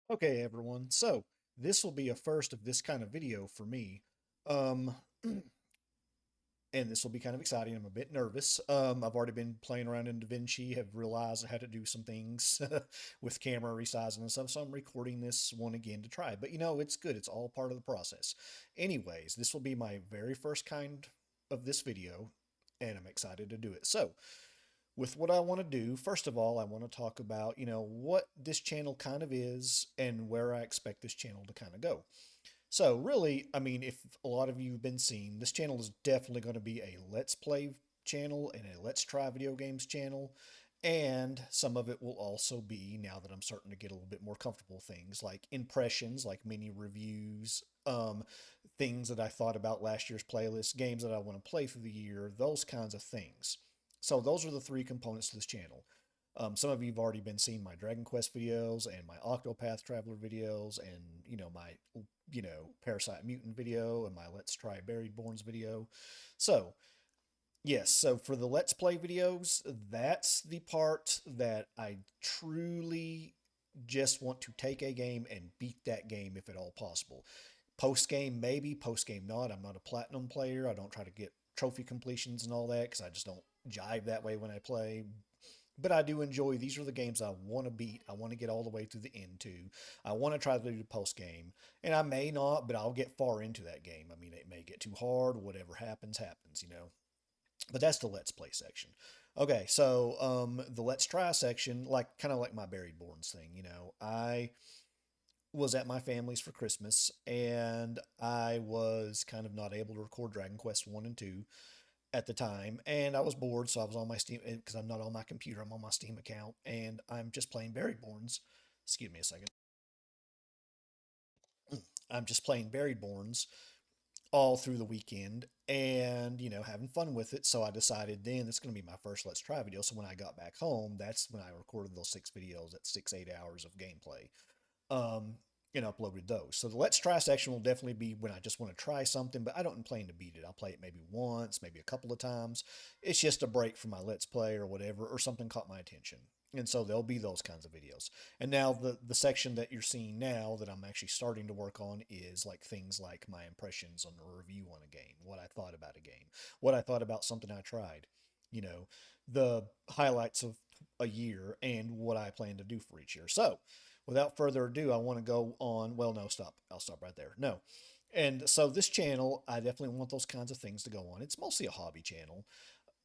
Okay, everyone. So this will be a first of this kind of video for me. Um, and this will be kind of exciting. I'm a bit nervous. I've already been playing around in DaVinci, have realized I had to do some things with camera resizing and stuff. So I'm recording this one again to try. But it's good. It's all part of the process. Anyways, this will be my very first kind of this video, and I'm excited to do it. So, with what I want to do, first of all, I want to talk about, what this channel kind of is and where I expect this channel to kind of go. So, really, I mean, if a lot of you have been seeing, this channel is definitely going to be a Let's Play channel and a Let's Try Video Games channel. And some of it will also be, now that I'm starting to get a little bit more comfortable, things like impressions, like mini reviews, things that I thought about last year's playlist, games that I want to play through the year, those kinds of things. So those are the three components to this channel. Some of you have already been seeing my Dragon Quest videos and my Octopath Traveler videos and, my, Parasite Mutant video and my Let's Try Buried Borns video. So, yes, so for the Let's Play videos, that's the part that I truly just want to take a game and beat that game if at all possible. Post game, maybe, post game, not. I'm not a platinum player. I don't try to get trophy completions and all that because I just don't jive that way when I play. But I do enjoy, these are the games I want to beat. I want to get all the way through the end to. I want to try to do the post game. And I may not, but I'll get far into that game. I mean, it may get too hard. Whatever happens, happens. But that's the Let's Play section. Okay, so the Let's Try section, like kind of like my Buried Borns thing. I was at my family's for Christmas, and I was kind of not able to record Dragon Quest 1 and 2 at the time, and I was bored, so I was on my Steam, because I'm not on my computer, I'm on my Steam account, and I'm just playing Buried Borns. Excuse me a second. I'm just playing Buried Borns all through the weekend and, having fun with it. So I decided then it's going to be my first Let's Try video. So when I got back home, that's when I recorded those 6 videos at 6, 8 hours of gameplay. um, and uploaded those. So the Let's Try section will definitely be when I just want to try something, but I don't plan to beat it. I'll play it maybe once, maybe a couple of times. It's just a break from my Let's Play or whatever, or something caught my attention. And so there'll be those kinds of videos. And now the section that you're seeing now that I'm actually starting to work on is like things like my impressions on a review on a game, what I thought about a game, what I thought about something I tried, you know, the highlights of a year and what I plan to do for each year. So without further ado, I want to go on. Well, no, stop. I'll stop right there. No. And so this channel, I definitely want those kinds of things to go on. It's mostly a hobby channel.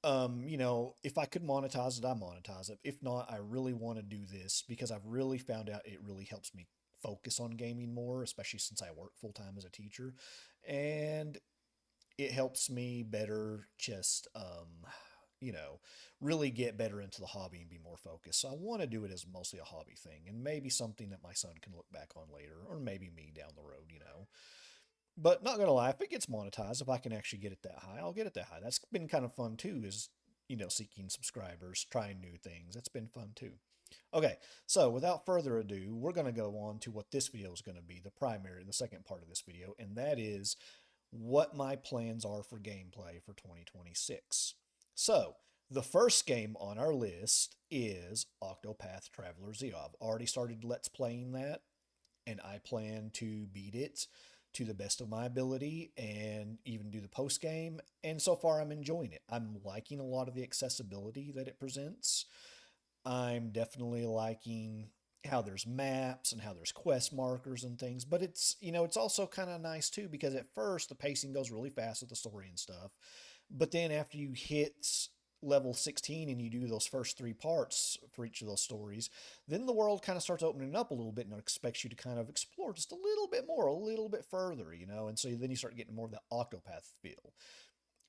If I could monetize it, I monetize it. If not, I really want to do this because I've really found out it really helps me focus on gaming more, especially since I work full time as a teacher. And it helps me better just really get better into the hobby and be more focused. So I want to do it as mostly a hobby thing and maybe something that my son can look back on later, or maybe me down the road. But not gonna lie, if it gets monetized, if I can actually get it that high, I'll get it that high. That's been kind of fun too, is seeking subscribers, trying new things. That's been fun too. Okay, so without further ado, we're going to go on to what this video is going to be, the second part of this video, and that is what my plans are for gameplay for 2026. So, the first game on our list is Octopath Traveler Z. I've already started Let's Playing that, and I plan to beat it to the best of my ability and even do the post game. And so far, I'm enjoying it. I'm liking a lot of the accessibility that it presents. I'm definitely liking how there's maps and how there's quest markers and things, but it's also kind of nice too because at first the pacing goes really fast with the story and stuff. But then after you hit level 16 and you do those first 3 parts for each of those stories, then the world kind of starts opening up a little bit and expects you to kind of explore just a little bit more, a little bit further. And so then you start getting more of that Octopath feel.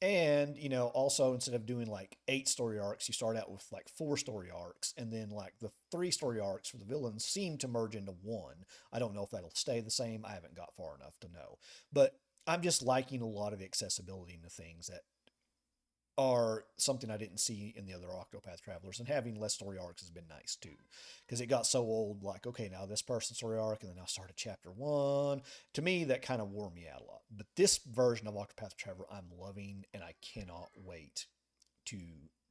And, also instead of doing like 8 story arcs, you start out with like 4 story arcs, and then like the 3 story arcs for the villains seem to merge into one. I don't know if that'll stay the same. I haven't got far enough to know. But I'm just liking a lot of the accessibility into things that are something I didn't see in the other Octopath Travelers, and having less story arcs has been nice too, because it got so old. Like, okay, now this person's story arc, and then I started chapter one. To me, that kind of wore me out a lot. But this version of Octopath Traveler, I'm loving, and I cannot wait to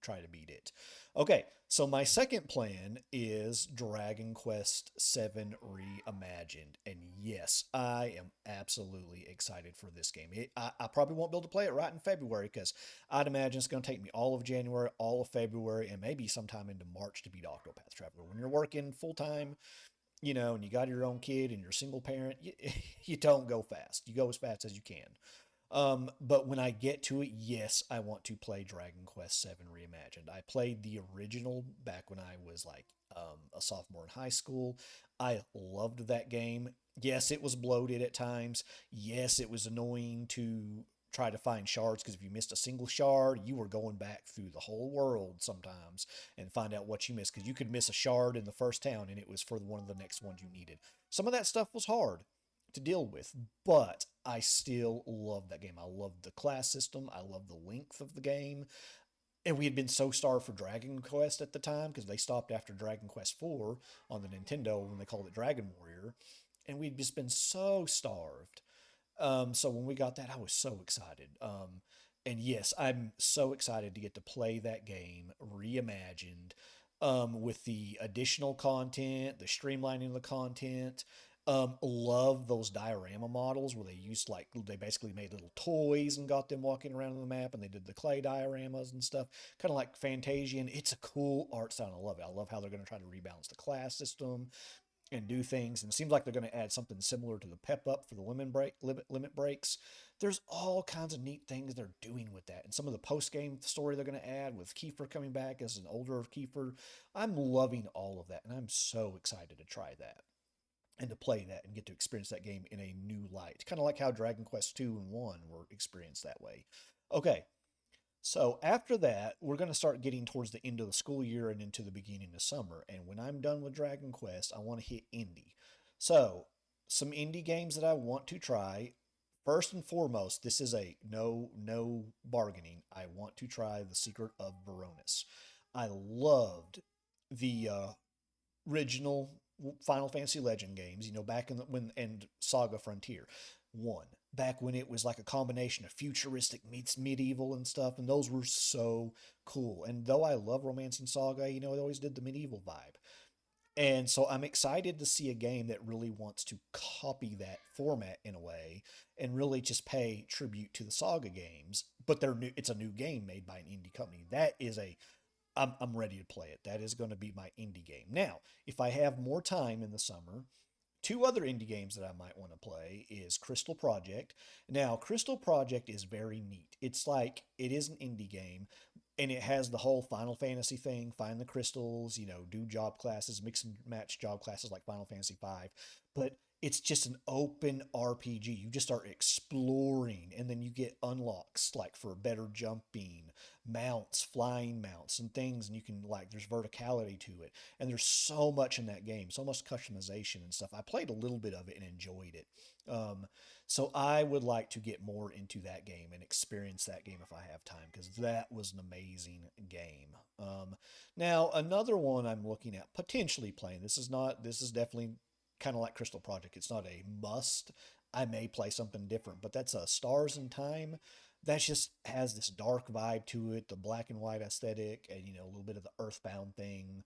try to beat it. Okay, so my second plan is Dragon Quest VII Reimagined. And yes, I am absolutely excited for this game. I probably won't be able to play it right in February because I'd imagine it's going to take me all of January, all of February, and maybe sometime into March to beat Octopath Traveler. When you're working full time, and you got your own kid and you're a single parent, you don't go fast. You go as fast as you can. But when I get to it, yes, I want to play Dragon Quest VII Reimagined. I played the original back when I was like a sophomore in high school. I loved that game. Yes, it was bloated at times. Yes, it was annoying to try to find shards because if you missed a single shard, you were going back through the whole world sometimes and find out what you missed because you could miss a shard in the first town and it was for one of the next ones you needed. Some of that stuff was hard to deal with, but I still love that game. I love the class system. I love the length of the game. And we had been so starved for Dragon Quest at the time because they stopped after Dragon Quest 4 on the Nintendo when they called it Dragon Warrior. And we'd just been so starved. So when we got that, I was so excited. And yes, I'm so excited to get to play that game reimagined with the additional content, the streamlining of the content. Love those diorama models where they basically made little toys and got them walking around on the map, and they did the clay dioramas and stuff, kind of like Fantasian. It's a cool art style. I love it. I love how they're going to try to rebalance the class system and do things. And it seems like they're going to add something similar to the pep up for the limit breaks. There's all kinds of neat things they're doing with that. And some of the post game story they're going to add with Kiefer coming back as an older Kiefer. I'm loving all of that. And I'm so excited to try that and to play that and get to experience that game in a new light. Kind of like how Dragon Quest 2 and 1 were experienced that way. Okay, so after that, we're going to start getting towards the end of the school year and into the beginning of summer. And when I'm done with Dragon Quest, I want to hit indie. So, some indie games that I want to try. First and foremost, this is a no bargaining. I want to try The Secret of Varonis. I loved the original Final Fantasy Legend games, back in the when and Saga Frontier. One, back when it was like a combination of futuristic meets medieval and stuff, and those were so cool. And though I love Romancing Saga, it always did the medieval vibe. And so I'm excited to see a game that really wants to copy that format in a way and really just pay tribute to the Saga games. But they're new, it's a new game made by an indie company. I'm ready to play it. That is going to be my indie game. Now, if I have more time in the summer, two other indie games that I might want to play is Crystal Project. Now, Crystal Project is very neat. It's like it is an indie game and it has the whole Final Fantasy thing, find the crystals, do job classes, mix and match job classes like Final Fantasy 5, but it's just an open RPG. You just start exploring and then you get unlocks like for better jumping, mounts, flying mounts and things, and you can there's verticality to it. And there's so much in that game, so much customization and stuff. I played a little bit of it and enjoyed it. Um, so I would like to get more into that game and experience that game if I have time because that was an amazing game. Now another one I'm looking at potentially playing. This is definitely kind of like Crystal Project. It's not a must. I may play something different, but that's a Stars in Time. That just has this dark vibe to it, the black and white aesthetic, and a little bit of the Earthbound thing.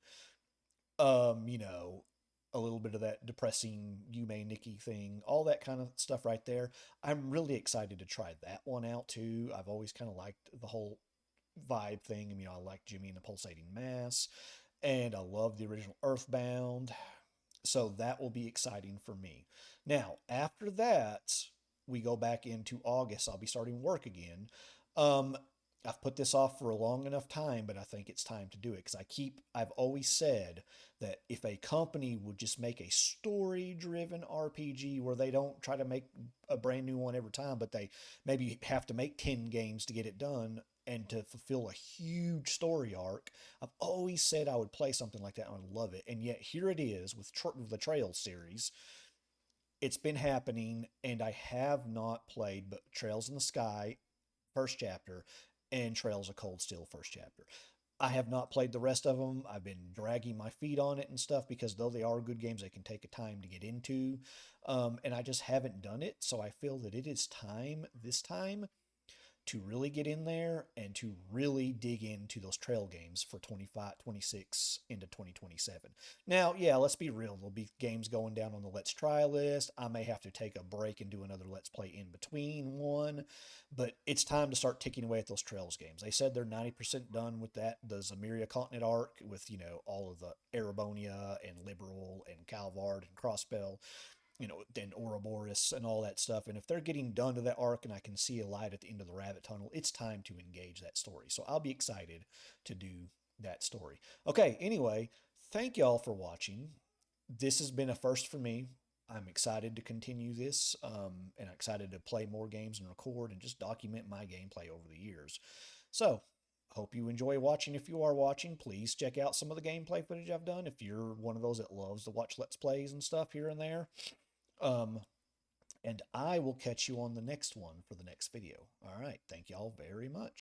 A little bit of that depressing Yume Nikki thing, all that kind of stuff right there. I'm really excited to try that one out too. I've always kind of liked the whole vibe thing. I like Jimmy and the Pulsating Mass, and I love the original Earthbound. So that will be exciting for me. Now, after that, we go back into August. I'll be starting work again. Um, I've put this off for a long enough time, but I think it's time to do it because I've always said that if a company would just make a story driven RPG where they don't try to make a brand new one every time, but they maybe have to make 10 games to get it done and to fulfill a huge story arc, I've always said I would play something like that and I would love it. And yet here it is with the Trails series. It's been happening, and I have not played but Trails in the Sky first chapter and Trails of Cold Steel first chapter. I have not played the rest of them. I've been dragging my feet on it and stuff because though they are good games, they can take a time to get into. And I just haven't done it. So I feel that it is time this time to really get in there and to really dig into those trail games for 25, 26 into 2027. Now, yeah, let's be real. There'll be games going down on the Let's Try list. I may have to take a break and do another Let's Play in between one, but it's time to start ticking away at those Trails games. They said they're 90% done with that, the Zamiria Continent arc with, all of the Erebonia and Liberal and Calvard and Crossbell, and Ouroboros and all that stuff. And if they're getting done to that arc and I can see a light at the end of the rabbit tunnel, it's time to engage that story. So I'll be excited to do that story. Okay, anyway, thank y'all for watching. This has been a first for me. I'm excited to continue this, and I'm excited to play more games and record and just document my gameplay over the years. So, hope you enjoy watching. If you are watching, please check out some of the gameplay footage I've done. If you're one of those that loves to watch Let's Plays and stuff here and there, um, and I will catch you on the next one for the next video. All right. Thank y'all very much.